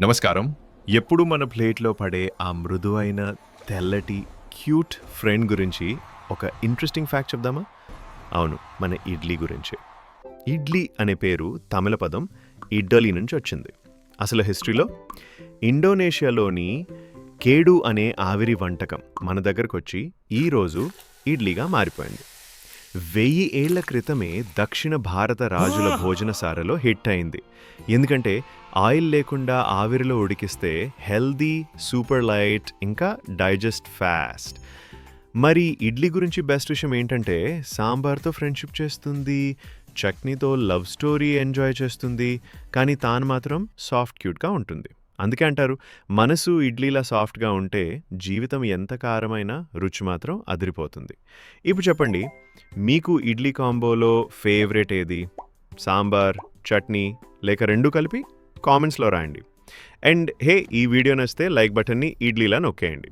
నమస్కారం. ఎప్పుడు మన ప్లేట్‌లో పడే ఆ మృదువైన, తెల్లటి, క్యూట్ ఫ్రెండ్ గురించి ఒక ఇంట్రెస్టింగ్ ఫ్యాక్ట్ చెప్దామా? అవును. మన ఇడ్లీ గురించే. ఇడ్లీ అనే పేరు తమిళ పదం ఇడ్డలి నుంచి వచ్చింది. అసలు హిస్టరీలో ఇండోనేషియాలోని కేడు అనే ఆవిరి వంటకం మన దగ్గరకొచ్చి ఈరోజు ఇడ్లీగా మారిపోయింది. 1000 ఏళ్ల క్రితమే దక్షిణ భారత రాజుల భోజనశాలలో హిట్ అయింది. ఎందుకంటే ఆయిల్ లేకుండా ఆవిరిలో ఉడికిస్తే హెల్దీ, సూపర్ లైట్, ఇంకా డైజెస్ట్ ఫాస్ట్. మరి ఇడ్లీ గురించి బెస్ట్ విషయం ఏంటంటే సాంబార్తో ఫ్రెండ్షిప్ చేస్తుంది, చట్నీతో లవ్ స్టోరీ ఎంజాయ్ చేస్తుంది, కానీ తాను మాత్రం సాఫ్ట్ క్యూట్గా ఉంటుంది. అందుకే అంటారు, మనసు ఇడ్లీలా సాఫ్ట్గా ఉంటే జీవితం ఎంత కారమైనా రుచి మాత్రం అదిరిపోతుంది. ఇప్పుడు చెప్పండి, మీకు ఇడ్లీ కాంబోలో ఫేవరెట్ ఏది? సాంబార్, చట్నీ లేక రెండు కలిపి? కామెంట్స్లో రాయండి. అండ్ హే, ఈ వీడియో నచ్చితే లైక్ బటన్ని ఇడ్లీలా నొక్కేయండి.